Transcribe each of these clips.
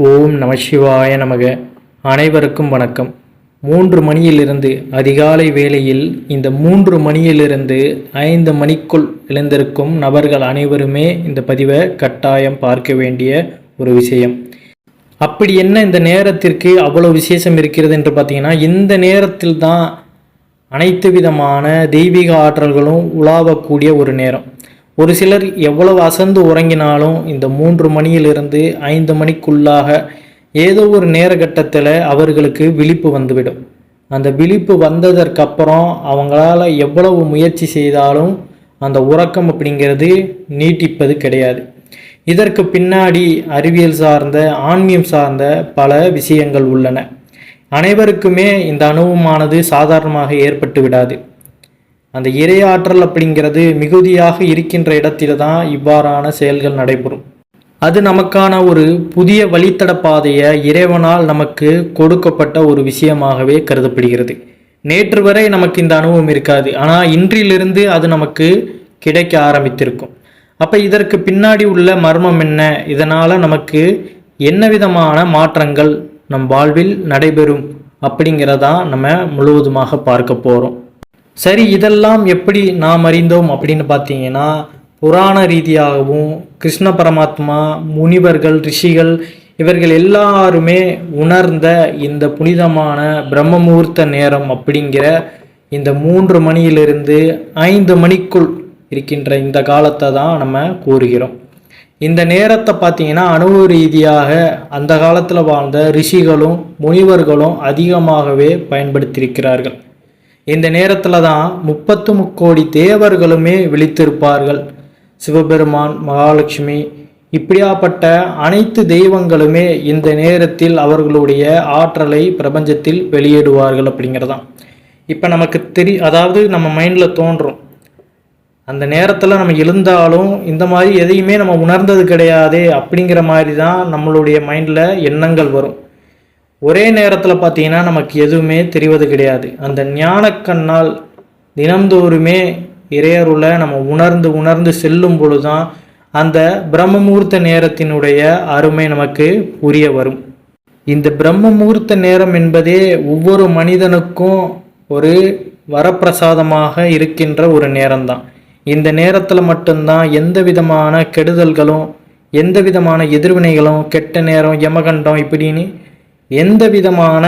ஓம் நம சிவாய நமக. அனைவருக்கும் வணக்கம். 3 மணியிலிருந்து அதிகாலை வேளையில் இந்த 3 மணியிலிருந்து 5 மணிக்குள் எழுந்திருக்கும் நபர்கள் அனைவருமே இந்த பதிவை கட்டாயம் பார்க்க வேண்டிய ஒரு விஷயம். அப்படி என்ன இந்த நேரத்திற்கு அவ்வளோ விசேஷம் இருக்கிறது என்று பார்த்தீங்கன்னா, இந்த நேரத்தில் தான் அனைத்து விதமான தெய்வீக ஆற்றல்களும் உலாவக்கூடிய ஒரு நேரம். ஒரு சிலர் எவ்வளவு அசந்து உறங்கினாலும் இந்த 3 மணியிலிருந்து 5 மணிக்குள்ளாக ஏதோ ஒரு நேரகட்டத்தில் அவர்களுக்கு விழிப்பு வந்துவிடும். அந்த விழிப்பு வந்ததற்கப்புறம் அவங்களால எவ்வளவு முயற்சி செய்தாலும் அந்த உறக்கம் அப்படிங்கிறது நீட்டிப்பது கிடையாது. இதற்கு பின்னாடி அறிவியல் சார்ந்த ஆன்மீகம் சார்ந்த பல விஷயங்கள் உள்ளன. அனைவருக்குமே இந்த அனுபவமானது சாதாரணமாக ஏற்பட்டு விடாது. அந்த இறையாற்றல் அப்படிங்கிறது மிகுதியாக இருக்கின்ற இடத்தில தான் இவ்வாறான செயல்கள் நடைபெறும். அது நமக்கான ஒரு புதிய வழித்தட பாதையை இறைவனால் நமக்கு கொடுக்கப்பட்ட ஒரு விஷயமாகவே கருதப்படுகிறது. நேற்று வரை நமக்கு இந்த அனுபவம் இருக்காது, ஆனால் இன்றிலிருந்து அது நமக்கு கிடைக்க ஆரம்பித்திருக்கும். அப்போ இதற்கு பின்னாடி உள்ள மர்மம் என்ன, இதனால் நமக்கு என்ன விதமான மாற்றங்கள் நம் வாழ்வில் நடைபெறும் அப்படிங்கிறதா நம்ம முழுவதுமாக பார்க்க போகிறோம். சரி, இதெல்லாம் எப்படி நாம் அறிந்தோம் அப்படின்னு பார்த்தீங்கன்னா, புராண ரீதியாகவும் கிருஷ்ண பரமாத்மா, முனிவர்கள், ரிஷிகள் இவர்கள் எல்லாருமே உணர்ந்த இந்த புனிதமான பிரம்ம முகூர்த்த நேரம் அப்படிங்கிற இந்த 3 மணியிலிருந்து 5 மணிக்குள் இருக்கின்ற இந்த காலத்தை தான் நம்ம கூறுகிறோம். இந்த நேரத்தை பார்த்தீங்கன்னா அனுபவ ரீதியாக அந்த காலத்தில் வாழ்ந்த ரிஷிகளும் முனிவர்களும் அதிகமாகவே பயன்படுத்தியிருக்கிறார்கள். இந்த நேரத்தில் தான் 33 கோடி தேவர்களுமே விழித்திருப்பார்கள். சிவபெருமான், மகாலட்சுமி இப்படியாப்பட்ட அனைத்து தெய்வங்களுமே இந்த நேரத்தில் அவர்களுடைய ஆற்றலை பிரபஞ்சத்தில் வெளியிடுவார்கள் அப்படிங்கிறதான். இப்போ நமக்கு அதாவது நம்ம மைண்டில் தோன்றும், அந்த நேரத்தில் நம்ம எழுந்தாலும் இந்த மாதிரி எதையுமே நம்ம உணர்ந்தது கிடையாது அப்படிங்கிற மாதிரி தான் நம்மளுடைய மைண்டில் எண்ணங்கள் வரும். ஒரே நேரத்தில் பார்த்தீங்கன்னா நமக்கு எதுவுமே தெரிவது கிடையாது. அந்த ஞானக்கண்ணால் தினந்தோறுமே இறையருளை நம்ம உணர்ந்து செல்லும் பொழுது தான் அந்த பிரம்ம முகூர்த்த நேரத்தினுடைய அருமை நமக்கு புரிய வரும். இந்த பிரம்ம முகூர்த்த நேரம் என்பதே ஒவ்வொரு மனிதனுக்கும் ஒரு வரப்பிரசாதமாக இருக்கின்ற ஒரு நேரம்தான். இந்த நேரத்தில் மட்டும்தான் எந்த விதமான கெடுதல்களும் எந்த விதமான எதிர்வினைகளும், கெட்ட நேரம், யமகண்டம் இப்படின்னு எந்த விதமான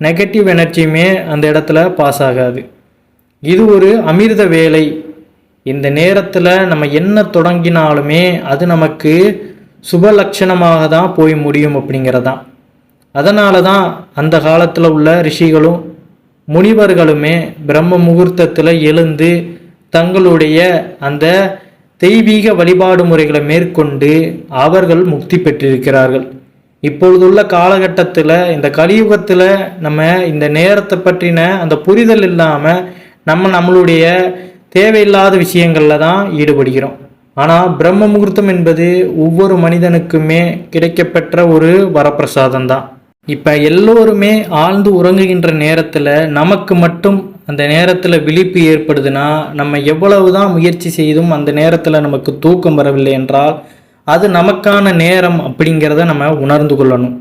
நெகட்டிவ் எனர்ஜியுமே அந்த இடத்துல பாஸ் ஆகாது. இது ஒரு அமிர்த வேலை. இந்த நேரத்தில் நம்ம என்ன தொடங்கினாலுமே அது நமக்கு சுப லட்சணமாக தான் போய் முடியும் அப்படிங்கிறதான். அதனால தான் அந்த காலத்தில் உள்ள ரிஷிகளும் முனிவர்களுமே பிரம்ம முகூர்த்தத்தில் எழுந்து தங்களுடைய அந்த தெய்வீக வழிபாடு முறைகளை மேற்கொண்டு அவர்கள் முக்தி பெற்றிருக்கிறார்கள். இப்பொழுதுள்ள காலகட்டத்தில் இந்த கலியுகத்தில் நம்ம இந்த நேரத்தை பற்றின அந்த புரிதல் இல்லாமல் நம்மளுடைய தேவையில்லாத விஷயங்களில் தான் ஈடுபடுகிறோம். ஆனால் பிரம்ம முகூர்த்தம் என்பது ஒவ்வொரு மனிதனுக்குமே கிடைக்கப்பெற்ற ஒரு வரப்பிரசாதம் தான். இப்போ எல்லோருமே ஆழ்ந்து உறங்குகின்ற நேரத்தில் நமக்கு மட்டும் அந்த நேரத்தில் விழிப்பு ஏற்படுதுன்னா, நம்ம எவ்வளவு தான் முயற்சி செய்தும் அந்த நேரத்தில் நமக்கு தூக்கம் வரவில்லை என்றால் அது நமக்கான நேரம் அப்படிங்கிறத நம்ம உணர்ந்து கொள்ளணும்.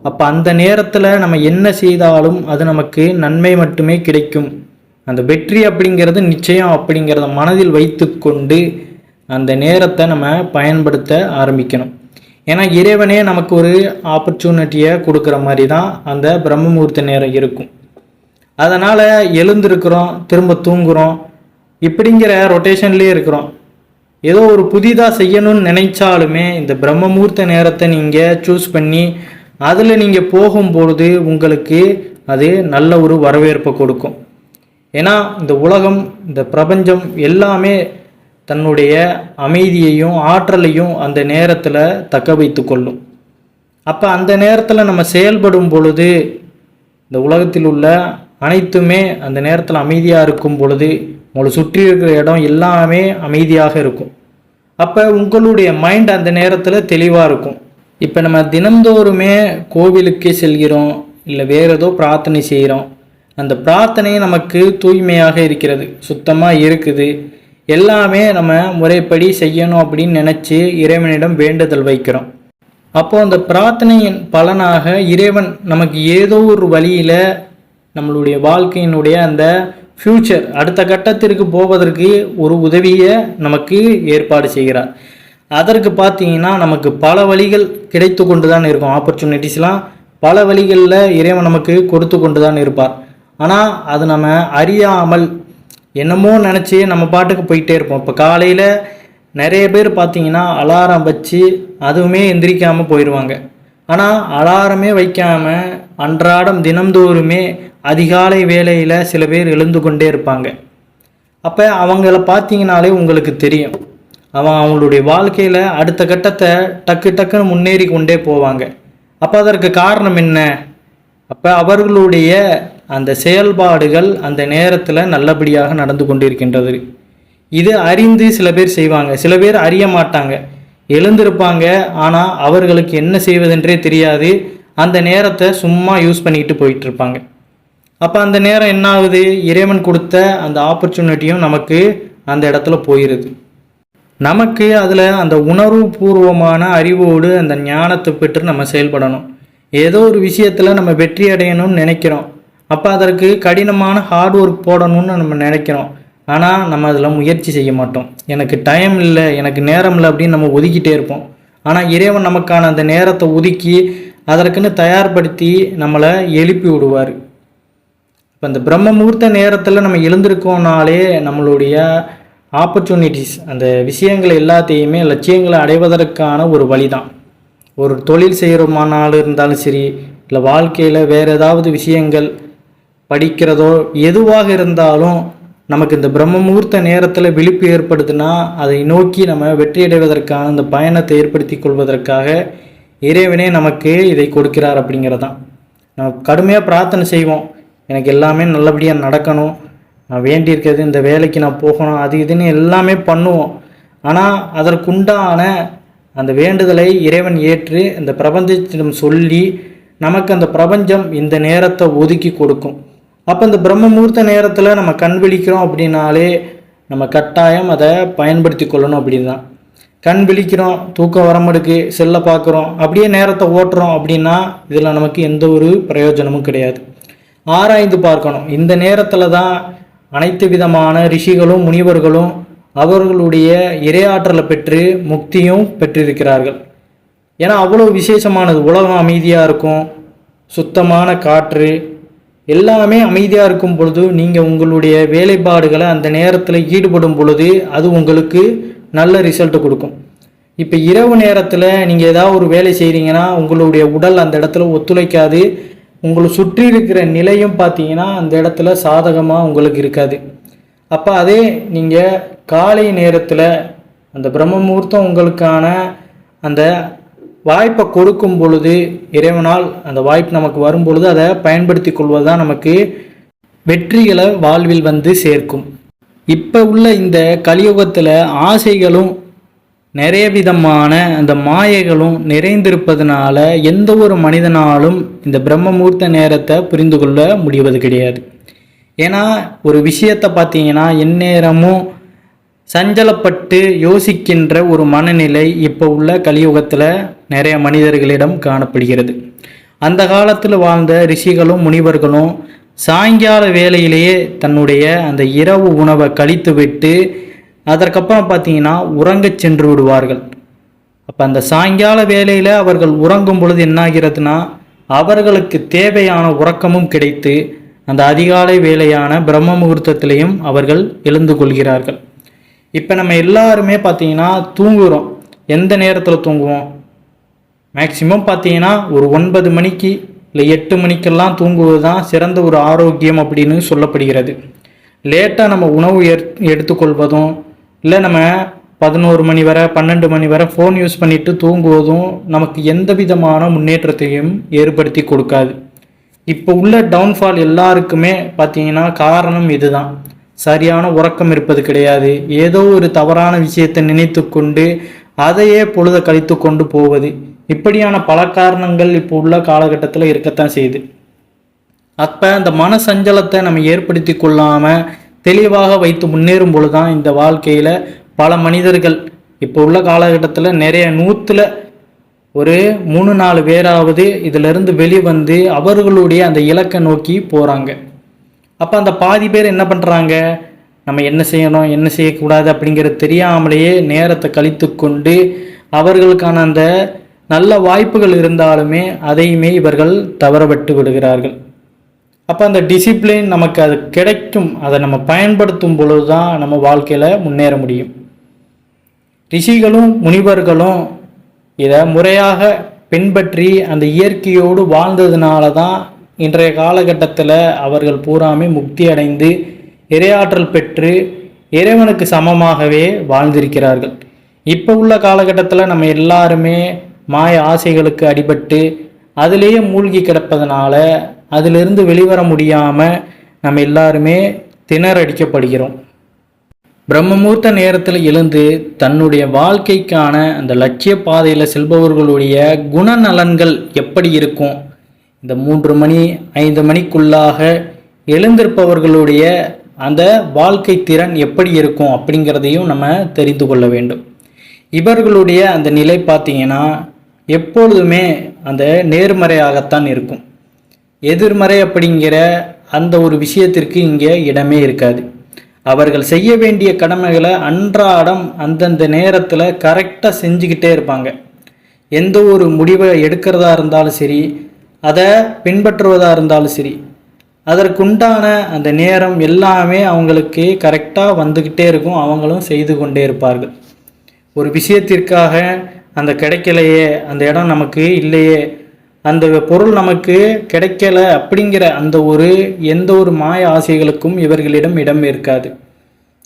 அப்போ அந்த நேரத்தில் நம்ம என்ன செய்தாலும் அது நமக்கு நன்மை மட்டுமே கிடைக்கும். அந்த வெற்றி அப்படிங்கிறது நிச்சயம் அப்படிங்கிறத மனதில் வைத்து கொண்டு அந்த நேரத்தை நம்ம பயன்படுத்த ஆரம்பிக்கணும். ஏன்னா இறைவனே நமக்கு ஒரு ஆப்பர்ச்சுனிட்டியை கொடுக்குற மாதிரி தான் அந்த பிரம்ம முகூர்த்த நேரம் இருக்கும். அதனால் எழுந்திருக்கிறோம், திரும்ப தூங்குகிறோம், இப்படிங்கிற ரொட்டேஷன்லேயே இருக்கிறோம். ஏதோ ஒரு புதிதாக செய்யணும்னு நினைச்சாலுமே இந்த பிரம்ம முகூர்த்த நேரத்தை நீங்கள் சூஸ் பண்ணி அதில் நீங்கள் போகும்பொழுது உங்களுக்கு அது நல்ல ஒரு வரவேற்பை கொடுக்கும். ஏன்னா இந்த உலகம், இந்த பிரபஞ்சம் எல்லாமே தன்னுடைய அமைதியையும் ஆற்றலையும் அந்த நேரத்தில் தக்க வைத்து கொள்ளும். அப்போ அந்த நேரத்தில் நம்ம செயல்படும் பொழுது இந்த உலகத்தில் உள்ள அனைத்துமே அந்த நேரத்தில் அமைதியாக இருக்கும் பொழுது உங்களை சுற்றி இருக்கிற இடம் எல்லாமே அமைதியாக இருக்கும். அப்போ உங்களுடைய மைண்ட் அந்த நேரத்தில் தெளிவாக இருக்கும். இப்போ நம்ம தினந்தோறுமே கோவிலுக்கே செல்கிறோம், இல்லை வேறு ஏதோ பிரார்த்தனை செய்கிறோம். அந்த பிரார்த்தனை நமக்கு தூய்மையாக இருக்கிறது, சுத்தமாக இருக்குது, எல்லாமே நம்ம முறைப்படி செய்யணும் அப்படின்னு நினச்சி இறைவனிடம் வேண்டுதல் வைக்கிறோம். அப்போ அந்த பிரார்த்தனையின் பலனாக இறைவன் நமக்கு ஏதோ ஒரு வழியில் நம்மளுடைய வாழ்க்கையினுடைய அந்த ஃப்யூச்சர் அடுத்த கட்டத்திற்கு போவதற்கு ஒரு உதவியை நமக்கு ஏற்பாடு செய்கிறார். அதற்கு பார்த்தீங்கன்னா நமக்கு பல வழிகள் கிடைத்து கொண்டு தான் இருக்கும். ஆப்பர்ச்சுனிட்டிஸ்லாம் பல வழிகளில் இறைவன் நமக்கு கொடுத்து கொண்டு தான் இருப்பார். ஆனால் அது நம்ம அறியாமல் என்னமோ நினச்சி நம்ம பாட்டுக்கு போயிட்டே இருப்போம். இப்போ காலையில் நிறைய பேர் பார்த்தீங்கன்னா அலாரம் வச்சு அதுவுமே எந்திரிக்காமல் போயிடுவாங்க. ஆனால் அலாரமே வைக்காமல் அன்றாடம் தினந்தோறுமே அதிகாலை வேளையில் சில பேர் எழுந்து கொண்டே இருப்பாங்க. அப்போ அவங்கள பார்த்தீங்கனாலே உங்களுக்கு தெரியும், அவங்களுடைய வாழ்க்கையில் அடுத்த கட்டத்தை டக்குன்னு முன்னேறி கொண்டே போவாங்க. அப்போ அதற்கு காரணம் என்ன? அப்போ அவர்களுடைய அந்த செயல்பாடுகள் அந்த நேரத்தில் நல்லபடியாக நடந்து கொண்டிருக்கின்றது. இது அறிந்து சில பேர் செய்வாங்க, சில பேர் அறிய மாட்டாங்க, எழுந்திருப்பாங்க. ஆனால் அவர்களுக்கு என்ன செய்வதென்றே தெரியாது, அந்த நேரத்தை சும்மா யூஸ் பண்ணிக்கிட்டு போயிட்டுருப்பாங்க. அப்போ அந்த நேரம் என்ன ஆகுது? இறைவன் கொடுத்த அந்த ஆப்பர்ச்சுனிட்டியும் நமக்கு அந்த இடத்துல போயிடுது. நமக்கு அதில் அந்த உணர்வு பூர்வமான அறிவோடு அந்த ஞானத்தை பெற்று நம்ம செயல்படணும். ஏதோ ஒரு விஷயத்தில் நம்ம வெற்றி அடையணும்னு நினைக்கிறோம். அப்போ அதற்கு கடினமான ஹார்ட் ஒர்க் போடணும்னு நம்ம நினைக்கிறோம். ஆனால் நம்ம அதில் முயற்சி செய்ய மாட்டோம். எனக்கு டைம் இல்லை, எனக்கு நேரம் இல்லை அப்படின்னு நம்ம ஒதுக்கிட்டே இருப்போம். ஆனால் இறைவன் நமக்கான அந்த நேரத்தை ஒதுக்கி அதற்குன்னு தயார்படுத்தி நம்மளை எழுப்பி விடுவார். இப்போ இந்த பிரம்ம முகூர்த்த நேரத்தில் நம்ம எழுந்திருக்கோம்னாலே நம்மளுடைய ஆப்பர்ச்சுனிட்டிஸ், அந்த விஷயங்களை எல்லாத்தையுமே லட்சியங்களை அடைவதற்கான ஒரு வழி தான். ஒரு தொழில் செய்கிறோமானாலும் இருந்தாலும் சரி, இல்லை வாழ்க்கையில் வேறு ஏதாவது விஷயங்கள் படிக்கிறதோ எதுவாக இருந்தாலும் நமக்கு இந்த பிரம்ம முகூர்த்த நேரத்தில் விழிப்பு ஏற்படுதுன்னா அதை நோக்கி நம்ம வெற்றியடைவதற்கான அந்த பயணத்தை ஏற்படுத்தி கொள்வதற்காக இறைவனே நமக்கு இதை கொடுக்கிறார் அப்படிங்கிறதான். நம்ம கடுமையாக பிரார்த்தனை செய்வோம், எனக்கு எல்லாமே நல்லபடியாக நடக்கணும், நான் வேண்டியிருக்கிறது இந்த வேலைக்கு நான் போகணும், அது இதுன்னு எல்லாமே பண்ணுவோம். ஆனால் அதற்குண்டான அந்த வேண்டுதலை இறைவன் ஏற்று இந்த பிரபஞ்சத்திடம் சொல்லி நமக்கு அந்த பிரபஞ்சம் இந்த நேரத்தை ஒதுக்கி கொடுக்கும். அப்போ இந்த பிரம்ம முகூர்த்த நேரத்தில் நம்ம கண் விழிக்கிறோம் அப்படின்னாலே நம்ம கட்டாயம் அதை பயன்படுத்தி கொள்ளணும். அப்படின்னு தான் கண் விழிக்கிறோம், தூக்கம் வரமாடுக்கு, செல்லை பார்க்குறோம், அப்படியே நேரத்தை ஓட்டுறோம் அப்படின்னா இதில் நமக்கு எந்த ஒரு பிரயோஜனமும் கிடையாது. ஆராய்ந்து பார்க்கணும். இந்த நேரத்தில் தான் அனைத்து விதமான ரிஷிகளும் முனிவர்களும் அவர்களுடைய இறையாற்றலை பெற்று முக்தியும் பெற்றிருக்கிறார்கள். ஏன்னா அவ்வளோ விசேஷமானது. உலகம் அமைதியாக இருக்கும், சுத்தமான காற்று, எல்லாமே அமைதியாக இருக்கும் பொழுது நீங்கள் உங்களுடைய வேலைப்பாடுகளை அந்த நேரத்தில் ஈடுபடும் பொழுது அது உங்களுக்கு நல்ல ரிசல்ட் கொடுக்கும். இப்போ இரவு நேரத்தில் நீங்கள் ஏதாவது ஒரு வேலை செய்கிறீங்கன்னா உங்களுடைய உடல் அந்த இடத்துல ஒத்துழைக்காது. உங்களை சுற்றி இருக்கிற நிலையும் பார்த்தீங்கன்னா அந்த இடத்துல சாதகமாக உங்களுக்கு இருக்காது. அப்போ அதே நீங்கள் காலை நேரத்தில் அந்த பிரம்ம முகூர்த்தம் உங்களுக்கான அந்த வாய்ப்பை கொடுக்கும் பொழுது, இறைவனால் அந்த வாய்ப்பு நமக்கு வரும் பொழுது அதை பயன்படுத்தி கொள்வது தான் நமக்கு வெற்றிகளை வாழ்வில் வந்து சேர்க்கும். இப்போ உள்ள இந்த கலியுகத்தில் ஆசைகளும் நிறைய விதமான அந்த மாயைகளும் நிறைந்திருப்பதனால எந்த ஒரு மனிதனாலும் இந்த பிரம்ம முகூர்த்த நேரத்தை புரிந்து கொள்ள முடிவது கிடையாது. ஏன்னா ஒரு விஷயத்தை பார்த்தீங்கன்னா எந்நேரமும் சஞ்சலப்பட்டு யோசிக்கின்ற ஒரு மனநிலை இப்போ உள்ள கலியுகத்தில் நிறைய மனிதர்களிடம் காணப்படுகிறது. அந்த காலத்தில் வாழ்ந்த ரிஷிகளும் முனிவர்களும் சாயங்கால வேளையிலேயே தன்னுடைய அந்த இரவு உணவை கழித்து விட்டு அதற்கப்புறம் பார்த்தீங்கன்னா உறங்கச் சென்று விடுவார்கள். அப்போ அந்த சாயங்கால வேளையில் அவர்கள் உறங்கும் பொழுது என்னாகிறதுனா அவர்களுக்கு தேவையான உறக்கமும் கிடைத்து அந்த அதிகாலை வேளையான பிரம்ம முகூர்த்தத்திலையும் அவர்கள் எழுந்து கொள்கிறார்கள். இப்போ நம்ம எல்லாருமே பார்த்தீங்கன்னா தூங்குகிறோம். எந்த நேரத்தில் தூங்குவோம்? மேக்சிமம் பார்த்தீங்கன்னா ஒரு 9 மணிக்கு இல்லை 8 மணிக்கெல்லாம் தூங்குவது தான் சிறந்த ஒரு ஆரோக்கியம் அப்படின்னு சொல்லப்படுகிறது. லேட்டாக நம்ம உணவு எடுத்துக்கொள்வதும் இல்லை நம்ம 11 மணி வரை 12 மணி வரை ஃபோன் யூஸ் பண்ணிட்டு தூங்குவதும் நமக்கு எந்த விதமான முன்னேற்றத்தையும் ஏற்படுத்தி கொடுக்காது. இப்போ உள்ள டவுன்ஃபால் எல்லாருக்குமே பார்த்தீங்கன்னா காரணம் இதுதான். சரியான உறக்கம் இருப்பது கிடையாது. ஏதோ ஒரு தவறான விஷயத்தை நினைத்து கொண்டு அதையே பொழுதை கழித்து கொண்டு போவது, இப்படியான பல காரணங்கள் இப்போ உள்ள காலகட்டத்தில் இருக்கத்தான் செய்யுது. அப்போ அந்த மன சஞ்சலத்தை நம்ம ஏற்படுத்தி கொள்ளாமல் தெளிவாக வைத்து முன்னேறும் பொழுது தான் இந்த வாழ்க்கையில் பல மனிதர்கள் இப்போ உள்ள காலகட்டத்தில் நிறைய 100ல் ஒரு 3-4 பேராவது இதிலிருந்து வெளிவந்து அவர்களுடைய அந்த இலக்கை நோக்கி போகிறாங்க. அப்போ அந்த பாதி பேர் என்ன பண்ணுறாங்க, நம்ம என்ன செய்யணும் என்ன செய்யக்கூடாது அப்படிங்கிறது தெரியாமலேயே நேரத்தை கழித்து கொண்டு அவர்களுக்கான அந்த நல்ல வாய்ப்புகள் இருந்தாலுமே அதையுமே இவர்கள் தவறவிட்டு விடுகிறார்கள். அப்போ அந்த டிசிப்ளின் நமக்கு அது கிடைக்கும், அதை நம்ம பயன்படுத்தும் பொழுது தான் நம்ம வாழ்க்கையில் முன்னேற முடியும். ரிஷிகளும் முனிவர்களும் இதை முறையாக பின்பற்றி அந்த இயற்கையோடு வாழ்ந்ததுனால தான் இன்றைய காலகட்டத்தில் அவர்கள் பூராமே முக்தி அடைந்து இறையாற்றல் பெற்று இறைவனுக்கு சமமாகவே வாழ்ந்திருக்கிறார்கள். இப்போ உள்ள காலகட்டத்தில் நம்ம எல்லாருமே மாய ஆசைகளுக்கு அடிபட்டு அதிலேயே மூழ்கி கிடப்பதனால அதிலிருந்து வெளிவர முடியாமல் நம்ம எல்லாருமே திணறடிக்கப்படுகிறோம். பிரம்மமுகூர்த்த நேரத்தில் எழுந்து தன்னுடைய வாழ்க்கைக்கான அந்த லட்சிய பாதையில் செல்பவர்களுடைய குணநலன்கள் எப்படி இருக்கும், இந்த 3 மணி 5 மணிக்குள்ளாக எழுந்திருப்பவர்களுடைய அந்த வாழ்க்கை திறன் எப்படி இருக்கும் அப்படிங்கிறதையும் நம்ம தெரிந்து கொள்ள வேண்டும். இவர்களுடைய அந்த நிலை பார்த்திங்கன்னா எப்பொழுதுமே அந்த நேர்மறையாகத்தான் இருக்கும். எதிர்மறை அப்படிங்கிற அந்த ஒரு விஷயத்திற்கு இங்கே இடமே இருக்காது. அவர்கள் செய்ய வேண்டிய கடமைகளை அன்றாடம் அந்தந்த நேரத்தில் கரெக்டாக செஞ்சுக்கிட்டே இருப்பாங்க. எந்த ஒரு முடிவை எடுக்கிறதா இருந்தாலும் சரி, அதை பின்பற்றுவதாக இருந்தாலும் சரி, அதற்குண்டான அந்த நேரம் எல்லாமே அவங்களுக்கு கரெக்டாக வந்துக்கிட்டே இருக்கும். அவங்களும் செய்து கொண்டே இருப்பார்கள். ஒரு விஷயத்திற்காக அந்த கிடைக்கலையே, அந்த இடம் நமக்கு இல்லையே, அந்த பொருள் நமக்கு கிடைக்கல அப்படிங்கிற அந்த எந்த ஒரு மாய ஆசைகளுக்கும் இவர்களிடம் இடம் இருக்காது.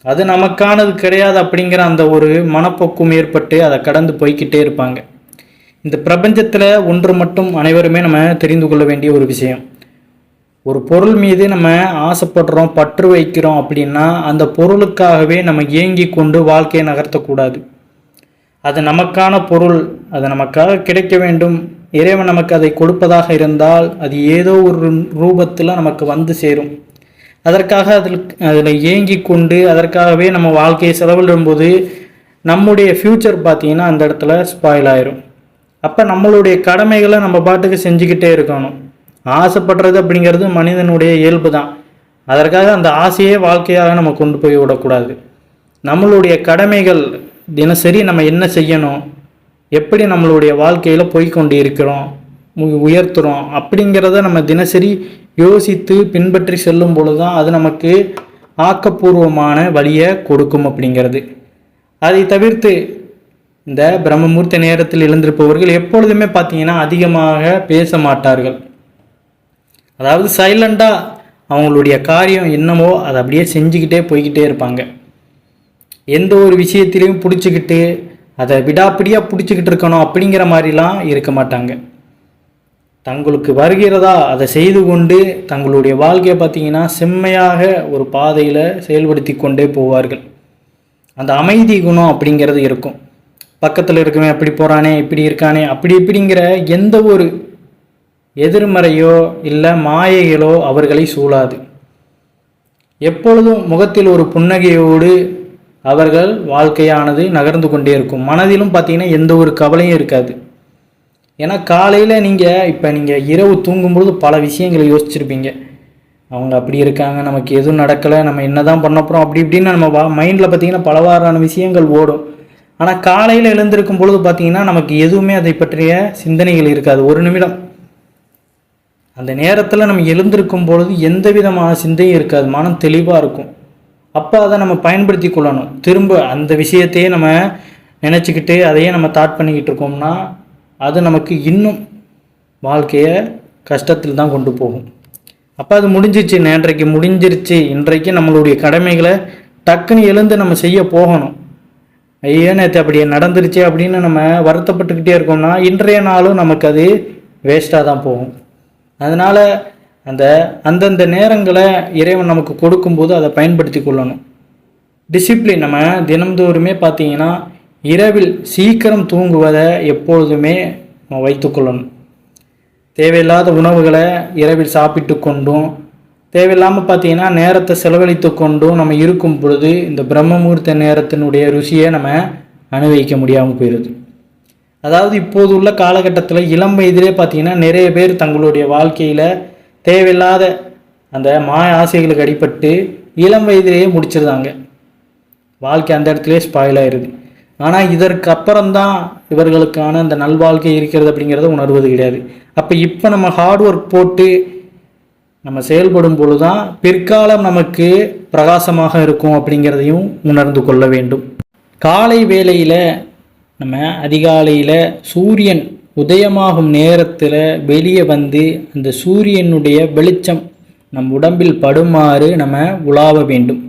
அது நமக்கானது கிடையாது அப்படிங்கிற அந்த ஒரு மனப்போக்கும் ஏற்பட்டு அதை கடந்து போய்கிட்டே இருப்பாங்க. இந்த பிரபஞ்சத்தில் ஒன்று மட்டும் அனைவருமே நம்ம தெரிந்து கொள்ள வேண்டிய ஒரு விஷயம், ஒரு பொருள் மீது நம்ம ஆசைப்படுறோம் பற்று வைக்கிறோம் அப்படின்னா அந்த பொருளுக்காகவே நம்ம ஏங்கி கொண்டு வாழ்க்கையை நகர்த்தக்கூடாது. அது நமக்கான பொருள், அது நமக்காக கிடைக்க வேண்டும், இறைவன் நமக்கு அதை கொடுப்பதாக இருந்தால் அது ஏதோ ஒரு ரூபத்தில் நமக்கு வந்து சேரும். அதற்காக அதில் ஏங்கி கொண்டு அதற்காகவே நம்ம வாழ்க்கையை செலவிடும்போது நம்முடைய ஃப்யூச்சர் பார்த்திங்கன்னா அந்த இடத்துல ஸ்பாயில் ஆயிரும். அப்போ நம்மளுடைய கடமைகளை நம்ம பாட்டுக்கு செஞ்சுக்கிட்டே இருக்கணும். ஆசைப்படுறது அப்படிங்கிறது மனிதனுடைய இயல்பு தான். அதற்காக அந்த ஆசையே வாழ்க்கையாக நம்ம கொண்டு போய் விடக்கூடாது. நம்மளுடைய கடமைகள் தினசரி நம்ம என்ன செய்யணும், எப்படி நம்மளுடைய வாழ்க்கையில் போய்கொண்டு இருக்கிறோம், உயர்த்துகிறோம் அப்படிங்கிறத நம்ம தினசரி யோசித்து பின்பற்றி செல்லும் பொழுது தான் அது நமக்கு ஆக்கப்பூர்வமான வழியை கொடுக்கும் அப்படிங்கிறது. அதை தவிர்த்து இந்த பிரம்மமுகூர்த்த நேரத்தில் எழுந்திருப்பவர்கள் எப்பொழுதுமே பார்த்திங்கன்னா அதிகமாக பேச மாட்டார்கள். அதாவது சைலண்டாக அவங்களுடைய காரியம் என்னமோ அதை அப்படியே செஞ்சுக்கிட்டே போய்கிட்டே இருப்பாங்க. எந்த ஒரு விஷயத்திலையும் பிடிச்சிக்கிட்டு அதை விடாப்பிடியாக பிடிச்சிக்கிட்டு இருக்கணும் அப்படிங்கிற மாதிரிலாம் இருக்க மாட்டாங்க. தங்களுக்கு வருகிறதா அதை செய்து கொண்டு தங்களுடைய வாழ்க்கையை பார்த்திங்கன்னா செம்மையாக ஒரு பாதையில் செயல்படுத்தி கொண்டே போவார்கள். அந்த அமைதி குணம் அப்படிங்கிறது இருக்கும். பக்கத்தில் இருக்கவன் அப்படி போகிறானே இப்படி இருக்கானே அப்படி இப்படிங்கிற எந்த ஒரு எதிர்மறையோ இல்லை மாயைகளோ அவர்களை சூழாது. எப்பொழுதும் முகத்தில் ஒரு புன்னகையோடு அவர்கள் வாழ்க்கையானது நகர்ந்து கொண்டே இருக்கும். மனதிலும் பார்த்திங்கன்னா எந்த ஒரு கவலையும் இருக்காது. ஏன்னா காலையில் நீங்கள் இரவு தூங்கும்பொழுது பல விஷயங்களை யோசிச்சிருப்பீங்க. அவங்க அப்படி இருக்காங்க, நமக்கு எதுவும் நடக்கலை, நம்ம என்ன தான் பண்ண போகிறோம் அப்படி இப்படின்னு நம்ம மைண்டில் பார்த்திங்கன்னா பலவாறான விஷயங்கள் ஓடும். ஆனால் காலையில் எழுந்திருக்கும் பொழுது பார்த்திங்கன்னா நமக்கு எதுவுமே அதை பற்றிய சிந்தனைகள் இருக்காது. ஒரு நிமிடம் அந்த நேரத்தில் நம்ம எழுந்திருக்கும் பொழுது எந்த விதமான சிந்தையும் இருக்காது. மனம் தெளிவாக இருக்கும். அப்போ அதை நம்ம பயன்படுத்தி கொள்ளணும். திரும்ப அந்த விஷயத்தையே நம்ம நினச்சிக்கிட்டு அதையே நம்ம தாட் பண்ணிக்கிட்டு இருக்கோம்னா அது நமக்கு இன்னும் வாழ்க்கையை கஷ்டத்தில் தான் கொண்டு போகும். அப்போ அது முடிஞ்சிச்சு, நேற்றைக்கு முடிஞ்சிருச்சு, இன்றைக்கு நம்மளுடைய கடமைகளை டக்குன்னு எழுந்து நம்ம செய்ய போகணும். ஐயோ நேற்று அப்படியே நடந்துருச்சு அப்படின்னு நம்ம வருத்தப்பட்டுக்கிட்டே இருக்கோம்னா இன்றைய நாளும் நமக்கு அது வேஸ்ட்டாக தான் போகும். அதனால் அந்தந்த நேரங்களை இறைவன் நமக்கு கொடுக்கும்போது அதை பயன்படுத்தி கொள்ளணும். டிசிப்ளின் நம்ம தினந்தோறுமே பார்த்திங்கன்னா இரவில் சீக்கிரம் தூங்குவதை எப்பொழுதுமே நம்ம வைத்துக்கொள்ளணும். தேவையில்லாத உணவுகளை இரவில் சாப்பிட்டு கொண்டும் தேவையில்லாமல் பார்த்திங்கன்னா நேரத்தை செலவழித்து கொண்டும் நம்ம இருக்கும் பொழுது இந்த பிரம்மமுகூர்த்த நேரத்தினுடைய ருசியை நம்ம அனுபவிக்க முடியாமல் போயிடுது. அதாவது இப்போது உள்ள காலகட்டத்தில் இளம் வயதிலே பார்த்திங்கன்னா நிறைய பேர் தங்களுடைய வாழ்க்கையில் தேவையில்லாத அந்த மாய ஆசைகளுக்கு அடிபட்டு இளம் வயதிலேயே முடிச்சிருந்தாங்க. வாழ்க்கை அந்த இடத்துலேயே ஸ்பாயில் ஆயிடுது. ஆனால் இதற்கு அப்புறம்தான் இவர்களுக்கான அந்த நல்வாழ்க்கை இருக்கிறது அப்படிங்கிறத உணர்வது கிடையாது. அப்போ இப்போ நம்ம ஹார்ட் ஒர்க் போட்டு நம்ம செயல்படும் பொழுது தான் பிற்காலம் நமக்கு பிரகாசமாக இருக்கும் அப்படிங்கிறதையும் உணர்ந்து கொள்ள வேண்டும். காலை வேளையில் நம்ம அதிகாலையில் சூரியன் உதயமாகும் நேரத்தில் வெளியே வந்து அந்த சூரியனுடைய வெளிச்சம் நம் உடம்பில் படுமாறு நம்ம உலாவ வேண்டும்.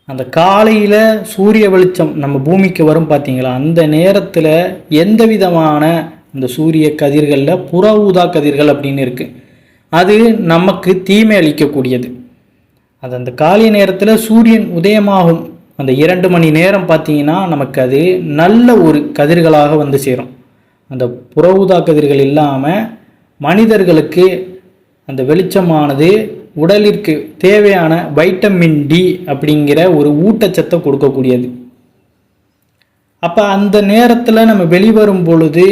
அந்த காலையில் சூரிய வெளிச்சம் நம்ம பூமிக்கு வரும் பார்த்தீங்களா, அந்த நேரத்தில் எந்த விதமான அந்த சூரிய கதிர்களில் புற ஊதா கதிர்கள் அப்படின்னு இருக்குது. அது நமக்கு தீமை அளிக்கக்கூடியது. அது அந்த காலை நேரத்தில் சூரியன் உதயமாகும் அந்த 2 மணி நேரம் பார்த்தீங்கன்னா நமக்கு அது நல்ல ஒரு கதிர்களாக வந்து சேரும். அந்த புற ஊதா கதிர்கள் இல்லாமல் மனிதர்களுக்கு அந்த வெளிச்சமானது உடலிற்கு தேவையான வைட்டமின் டி அப்படிங்கிற ஒரு ஊட்டச்சத்தை கொடுக்கக்கூடியது. அப்போ அந்த நேரத்தில் நம்ம வெளிவரும் பொழுது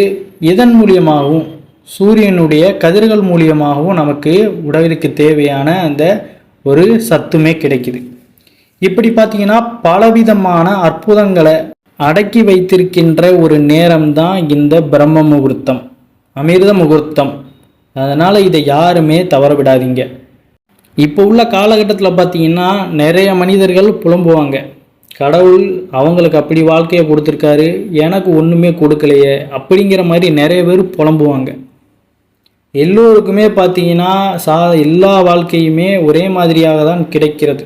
இதன் மூலியமாகவும் சூரியனுடைய கதிர்கள் மூலியமாகவும் நமக்கு உடலுக்கு தேவையான அந்த ஒரு சத்துமே கிடைக்குது. இப்படி பார்த்தீங்கன்னா பலவிதமான அற்புதங்களை அடக்கி வைத்திருக்கின்ற ஒரு நேரம்தான் இந்த பிரம்ம முகூர்த்தம், அமிர்த முகூர்த்தம். அதனால் இதை யாருமே தவற விடாதீங்க. இப்போ உள்ள காலகட்டத்தில் பார்த்தீங்கன்னா நிறைய மனிதர்கள் புலம்புவாங்க, கடவுள் அவங்களுக்கு அப்படி வாழ்க்கையை கொடுத்துருக்காரு, எனக்கு ஒன்றுமே கொடுக்கலையே அப்படிங்கிற மாதிரி நிறைய பேர் புலம்புவாங்க. எல்லோருக்குமே பார்த்தீங்கன்னா எல்லா வாழ்க்கையுமே ஒரே மாதிரியாக தான் கிடைக்கிறது.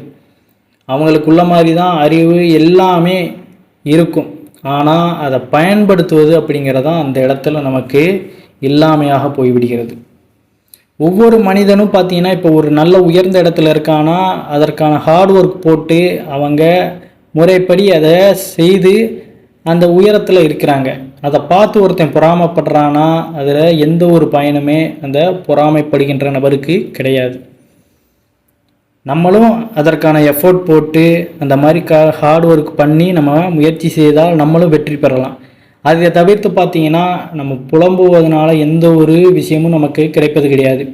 அவங்களுக்குள்ள மாதிரி தான் அறிவு எல்லாமே இருக்கும். ஆனால் அதை பயன்படுத்துவது அப்படிங்கிறதான் அந்த இடத்துல நமக்கு இல்லாமையாக போய்விடுகிறது. ஒவ்வொரு மனிதனும் பார்த்தீங்கன்னா இப்போ ஒரு நல்ல உயர்ந்த இடத்துல இருக்கானா அதற்கான ஹார்ட் ஒர்க் போட்டு அவங்க முறைப்படி அதை செய்து அந்த உயரத்தில் இருக்கிறாங்க. அதை பார்த்து ஒருத்தன் பொறாமைப்படுறானா அதில் எந்த ஒரு பயனுமே அந்த பொறாமைப்படுகின்ற நபருக்கு கிடையாது. நம்மளும் அதற்கான எஃபோர்ட் போட்டு அந்த மாதிரி ஹார்ட் ஒர்க் பண்ணி நம்ம முயற்சி செய்தால் நம்மளும் வெற்றி பெறலாம். அதை தவிர்த்து பார்த்தீங்கன்னா நம்ம புலம்புவதனால எந்த ஒரு விஷயமும் நமக்கு கிடைப்பது கிடையாது.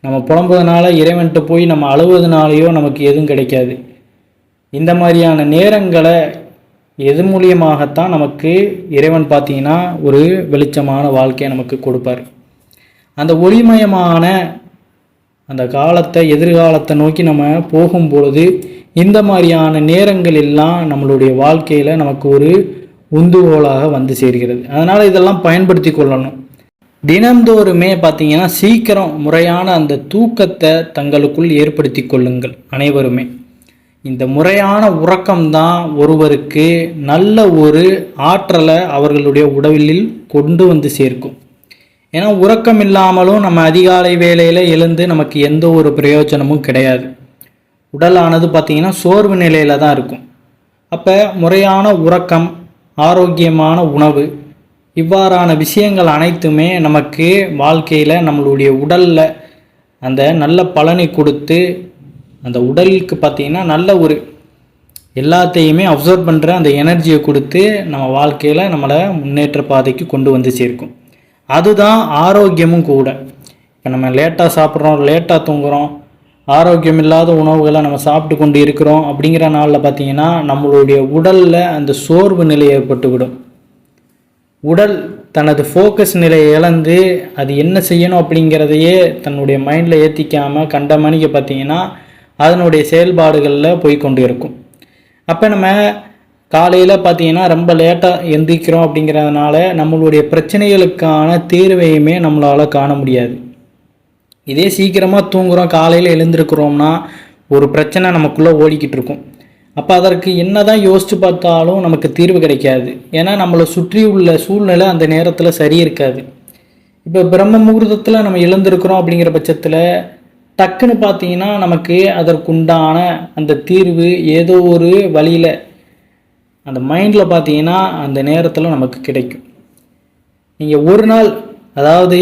நம்ம புலம்புவதனால இறைவன்ட்டு போய் நம்ம அழுவதனாலேயோ நமக்கு எதுவும் கிடைக்காது. இந்த மாதிரியான நேரங்களை எது மூலியமாகத்தான் நமக்கு இறைவன் பார்த்தீங்கன்னா ஒரு வெளிச்சமான வாழ்க்கையை நமக்கு கொடுப்பார். அந்த ஒளிமயமான அந்த காலத்தை எதிர்காலத்தை நோக்கி நம்ம போகும்பொழுது இந்த மாதிரியான நேரங்கள் எல்லாம் நம்மளுடைய வாழ்க்கையில் நமக்கு ஒரு உந்துகோலாக வந்து சேர்கிறது. அதனால் இதெல்லாம் பயன்படுத்தி கொள்ளணும். தினந்தோறுமே பார்த்தீங்கன்னா சீக்கிரம் முறையான அந்த தூக்கத்தை தங்களுக்குள் ஏற்படுத்தி கொள்ளுங்கள் அனைவருமே. இந்த முறையான உறக்கம்தான் ஒருவருக்கு நல்ல ஒரு ஆற்றலை அவர்களுடைய உடலில் கொண்டு வந்து சேர்க்கும். ஏன்னா உறக்கம் இல்லாமலும் நம்ம அதிகாலை வேளையில் எழுந்து நமக்கு எந்த ஒரு பிரயோஜனமும் கிடையாது. உடலானது பார்த்திங்கன்னா சோர்வு நிலையில் தான் இருக்கும். அப்போ முறையான உறக்கம், ஆரோக்கியமான உணவு, இவ்வாறான விஷயங்கள் அனைத்துமே நமக்கு வாழ்க்கையில் நம்மளுடைய உடலில் அந்த நல்ல பலனை கொடுத்து அந்த உடலுக்கு பார்த்திங்கன்னா நல்ல ஒரு எல்லாத்தையுமே அப்சர்வ் பண்ணுற அந்த எனர்ஜியை கொடுத்து நம்ம வாழ்க்கையில் நம்மளை முன்னேற்ற பாதைக்கு கொண்டு வந்து சேர்க்கும். அதுதான் ஆரோக்கியமும் கூட. இப்போ நம்ம லேட்டாக சாப்பிட்றோம், லேட்டாக தூங்குகிறோம், ஆரோக்கியம் இல்லாத உணவுகளை நம்ம சாப்பிட்டு கொண்டு இருக்கிறோம் அப்படிங்கிற நாளில் பார்த்திங்கன்னா நம்மளுடைய உடலில் அந்த சோர்வு நிலை ஏற்பட்டுவிடும். உடல் தனது ஃபோக்கஸ் நிலையை இழந்து அது என்ன செய்யணும் அப்படிங்கிறதையே தன்னுடைய மைண்டில் ஏற்றிக்காமல் கண்ட மணிக்கு பார்த்திங்கன்னா அதனுடைய செயல்பாடுகளில் போய்கொண்டு இருக்கும். அப்போ நம்ம காலையில் பார்த்திங்கன்னா ரொம்ப லேட்டாக எந்திரிக்கிறோம் அப்படிங்கிறதுனால நம்மளுடைய பிரச்சனைகளுக்கான தீர்வையுமே நம்மளால் காண முடியாது. இதே சீக்கிரமாக தூங்குகிறோம், காலையில் எழுந்திருக்கிறோம்னா ஒரு பிரச்சனை நமக்குள்ளே ஓடிக்கிட்டு இருக்கும். அப்போ அதற்கு என்ன தான் யோசித்து பார்த்தாலும் நமக்கு தீர்வு கிடைக்காது. ஏன்னா நம்மளை சுற்றி உள்ள சூழ்நிலை அந்த நேரத்தில் சரி இருக்காது. இப்போ பிரம்ம முகூர்த்தத்தில் நம்ம எழுந்திருக்கிறோம் அப்படிங்கிற பட்சத்தில் டக்குன்னு பார்த்தீங்கன்னா நமக்கு அதற்குண்டான அந்த தீர்வு ஏதோ ஒரு வழியில் அந்த மைண்டில் பார்த்தீங்கன்னா அந்த நேரத்தில் நமக்கு கிடைக்கும். நீங்கள் ஒரு நாள் அதாவது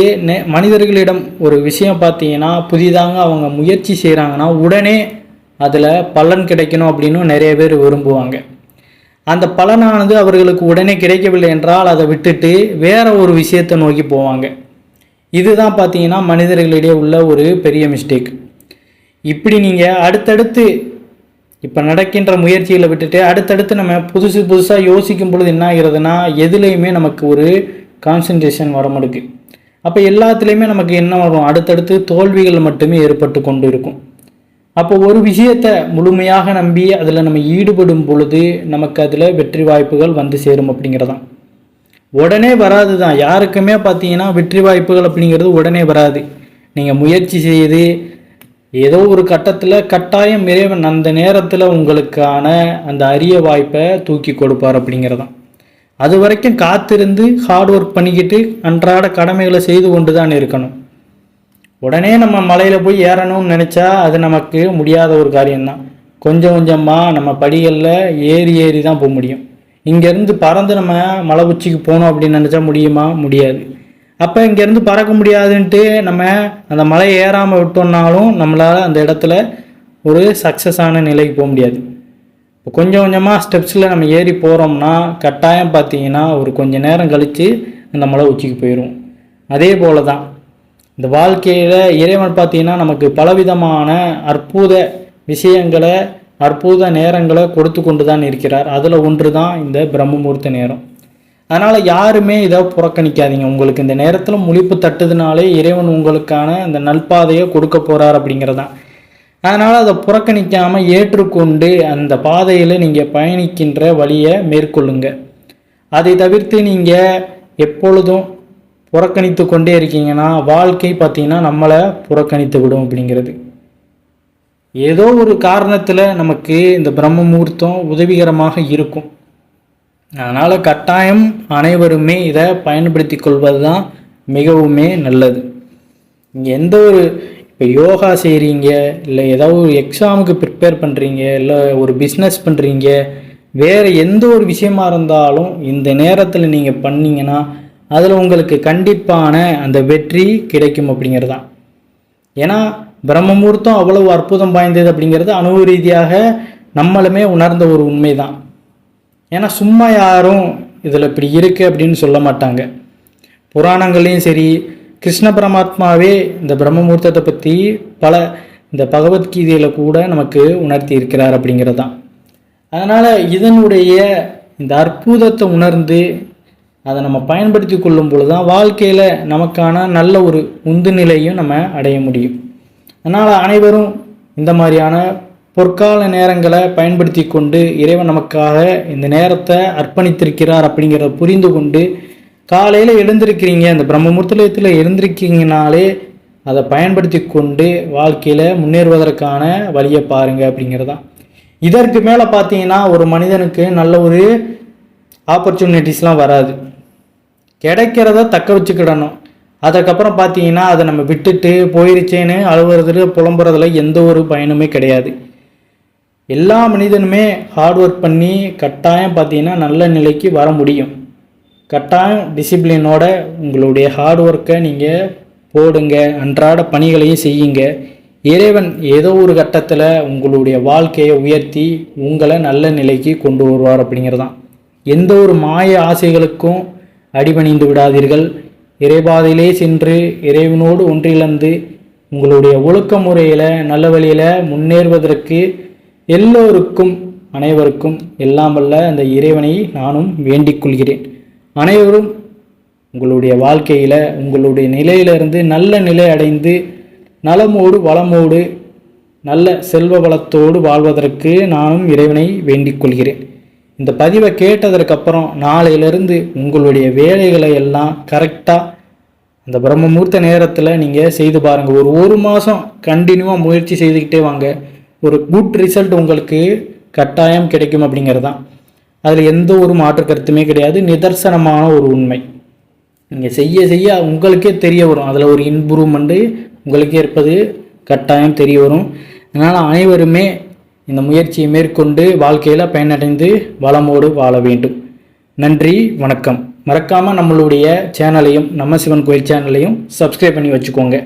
மனிதர்களிடம் ஒரு விஷயம் பார்த்தீங்கன்னா புதிதாக அவங்க முயற்சி செய்கிறாங்கன்னா உடனே அதில் பலன் கிடைக்கணும் அப்படின்னு நிறைய பேர் விரும்புவாங்க. அந்த பலனானது அவர்களுக்கு உடனே கிடைக்கவில்லை என்றால் அதை விட்டுட்டு வேற ஒரு விஷயத்தை நோக்கி போவாங்க. இதுதான் பார்த்தீங்கன்னா மனிதர்களிடையே உள்ள ஒரு பெரிய மிஸ்டேக். இப்படி நீங்கள் அடுத்தடுத்து இப்போ நடக்கின்ற முயற்சிகளை விட்டுட்டு அடுத்தடுத்து நம்ம புதுசாக யோசிக்கும் பொழுது என்ன ஆகிறதுனா எதுலேயுமே நமக்கு ஒரு கான்சன்ட்ரேஷன் வர மாட்டுக்கு. அப்போ எல்லாத்துலேயுமே நமக்கு என்ன வரும், அடுத்தடுத்து தோல்விகள் மட்டுமே ஏற்பட்டு கொண்டு இருக்கும். அப்போ ஒரு விஷயத்தை முழுமையாக நம்பி அதில் நம்ம ஈடுபடும் பொழுது நமக்கு அதில் வெற்றி வாய்ப்புகள் வந்து சேரும் அப்படிங்கிறதான். உடனே வராது தான், யாருக்குமே பார்த்தீங்கன்னா வெற்றி வாய்ப்புகள் அப்படிங்கிறது உடனே வராது. நீங்கள் முயற்சி செய்து ஏதோ ஒரு கட்டத்தில் கட்டாயம் இறைவன் அந்த நேரத்தில் உங்களுக்கான அந்த அரிய வாய்ப்பை தூக்கி கொடுப்பார் அப்படிங்கிறதான். அது வரைக்கும் காத்திருந்து ஹார்ட் ஒர்க் பண்ணிக்கிட்டு அன்றாட கடமைகளை செய்து கொண்டு தான் இருக்கணும். உடனே நம்ம மலையில் போய் ஏறணும்னு நினச்சா அது நமக்கு முடியாத ஒரு காரியம்தான். கொஞ்சம் கொஞ்சமாக நம்ம படிகளில் ஏறி தான் போக முடியும். இங்கேருந்து பறந்து நம்ம மலை உச்சிக்கு போகணும் அப்படின்னு நினச்சா முடியுமா? முடியாது. அப்போ இங்கேருந்து பறக்க முடியாதுன்ட்டு நம்ம அந்த மலையை ஏறாமல் விட்டோம்னாலும் நம்மளால் அந்த இடத்துல ஒரு சக்ஸஸான நிலைக்கு போக முடியாது. இப்போ கொஞ்சம் கொஞ்சமாக ஸ்டெப்ஸில் நம்ம ஏறி போகிறோம்னா கட்டாயம் பார்த்தீங்கன்னா ஒரு கொஞ்சம் நேரம் கழித்து அந்த மலை உச்சிக்கு போயிடும். அதே போல் தான் இந்த வாழ்க்கையில் இறைவன் பார்த்தீங்கன்னா நமக்கு பலவிதமான அற்புத விஷயங்களை அற்புத நேரங்களை கொடுத்து கொண்டு தான் இருக்கிறார். அதில் ஒன்று தான் இந்த பிரம்ம முகூர்த்த நேரம். அதனால் யாருமே இதை புறக்கணிக்காதீங்க. உங்களுக்கு இந்த நேரத்தில் முழிப்பு தட்டுதுனாலே இறைவன் உங்களுக்கான இந்த நல்பாதையை கொடுக்க போகிறார் அப்படிங்கிறதான். அதனால் அதை புறக்கணிக்காமல் ஏற்றுக்கொண்டு அந்த பாதையில் நீங்கள் பயணிக்கின்ற வழியை மேற்கொள்ளுங்க. அதை தவிர்த்து நீங்கள் எப்பொழுதும் புறக்கணித்து கொண்டே இருக்கீங்கன்னா வாழ்க்கை பார்த்தீங்கன்னா நம்மளை புறக்கணித்து விடும் அப்படிங்கிறது. ஏதோ ஒரு காரணத்தில் நமக்கு இந்த பிரம்ம முகூர்த்தம் உதவிகரமாக இருக்கும். அதனால் கட்டாயம் அனைவருமே இதை பயன்படுத்தி கொள்வது தான் மிகவுமே நல்லது. நீங்கள் எந்த ஒரு இப்போ யோகா செய்கிறீங்க, இல்லை ஏதாவது ஒரு எக்ஸாமுக்கு ப்ரிப்பேர் பண்ணுறீங்க, இல்லை ஒரு பிஸ்னஸ் பண்ணுறீங்க, வேறு எந்த ஒரு விஷயமா இருந்தாலும் இந்த நேரத்தில் நீங்கள் பண்ணிங்கன்னா அதில் உங்களுக்கு கண்டிப்பான அந்த வெற்றி கிடைக்கும் அப்படிங்கிறது தான். ஏன்னா பிரம்ம முகூர்த்தம் அவ்வளவு அற்புதம் வாய்ந்தது அப்படிங்கிறது அனுபவ ரீதியாக நம்மளுமே உணர்ந்த ஒரு உண்மை தான். ஏன்னா சும்மா யாரும் இதில் இப்படி இருக்குது அப்படின்னு சொல்ல மாட்டாங்க. புராணங்கள்லேயும் சரி கிருஷ்ண பரமாத்மாவே இந்த பிரம்ம முகூர்த்தத்தை பற்றி பல இந்த பகவத்கீதையில் கூட நமக்கு உணர்த்தி இருக்கிறார் அப்படிங்கிறது தான். அதனால் இதனுடைய இந்த அற்புதத்தை உணர்ந்து அதை நம்ம பயன்படுத்தி கொள்ளும் பொழுது தான் வாழ்க்கையில் நமக்கான நல்ல ஒரு உந்து நிலையும் நம்ம அடைய முடியும். அதனால் அனைவரும் இந்த மாதிரியான பொற்கால நேரங்களை பயன்படுத்தி கொண்டு இறைவன் நமக்காக இந்த நேரத்தை அர்ப்பணித்திருக்கிறார் அப்படிங்கிறத புரிந்து கொண்டு காலையில் எழுந்திருக்கிறீங்க, அந்த பிரம்ம முகூர்த்தத்தில் எழுந்திருக்கீங்கனாலே அதை பயன்படுத்தி கொண்டு வாழ்க்கையில் முன்னேறுவதற்கான வழியை பாருங்கள் அப்படிங்கிறதான். இதற்கு மேலே பார்த்தீங்கன்னா ஒரு மனிதனுக்கு நல்ல ஒரு ஆப்பர்ச்சுனிட்டிஸ்லாம் வராது. கிடைக்கிறத தக்க வச்சுக்கிடணும். அதுக்கப்புறம் பார்த்தீங்கன்னா அதை நம்ம விட்டுட்டு போயிருச்சேன்னு அழுவுறதுல புலம்புறதுல எந்த ஒரு பயனுமே கிடையாது. எல்லா மனிதனுமே ஹார்ட் ஒர்க் பண்ணி கட்டாயம் பார்த்தீங்கன்னா நல்ல நிலைக்கு வர முடியும். கட்டாயம் டிசிப்ளினோட உங்களுடைய ஹார்ட் ஒர்க்கை நீங்கள் போடுங்க, அன்றாட பணிகளையும் செய்யுங்க. இறைவன் ஏதோ ஒரு கட்டத்தில் உங்களுடைய வாழ்க்கையை உயர்த்தி உங்களை நல்ல நிலைக்கு கொண்டு வருவார் அப்படிங்கிறதான். எந்த ஒரு மாய ஆசைகளுக்கும் அடிபணிந்து விடாதீர்கள். இறைபாதையிலே சென்று இறைவனோடு ஒன்றிழந்து உங்களுடைய ஒழுக்க முறையில் நல்ல வழியில் முன்னேறுவதற்கு எல்லோருக்கும் அனைவருக்கும் எல்லாம் வல்ல அந்த இறைவனை நானும் வேண்டிக் கொள்கிறேன். அனைவரும் உங்களுடைய வாழ்க்கையில் உங்களுடைய நிலையிலிருந்து நல்ல நிலை அடைந்து நலமோடு வளமோடு நல்ல செல்வ வளத்தோடு வாழ்வதற்கு நானும் இறைவனை வேண்டிக் கொள்கிறேன். இந்த பதிவை கேட்டதற்கப்புறம் நாளையிலிருந்து உங்களுடைய வேலைகளை எல்லாம் கரெக்டாக அந்த பிரம்ம முகூர்த்த நேரத்தில் நீங்கள் செய்து பாருங்கள். ஒரு மாதம் கண்டினியூவாக முயற்சி செய்துக்கிட்டே வாங்க. ஒரு குட் ரிசல்ட் உங்களுக்கு கட்டாயம் கிடைக்கும் அப்படிங்கிறது தான். அதில் எந்த ஒரு மாற்று கருத்துமே கிடையாது. நிதர்சனமான ஒரு உண்மை. நீங்கள் செய்ய செய்ய உங்களுக்கே தெரிய வரும். அதில் ஒரு இம்ப்ரூவ்மெண்ட்டு உங்களுக்கே இருப்பது கட்டாயம் தெரிய வரும். அதனால் அனைவருமே இந்த முயற்சியை மேற்கொண்டு வாழ்க்கையில் பயனடைந்து வளமோடு வாழ வேண்டும். நன்றி, வணக்கம். மறக்காமல் நம்மளுடைய சேனலையும் நம்ம சிவன் கோயில் சேனலையும் சப்ஸ்கிரைப் பண்ணி வச்சுக்கோங்க.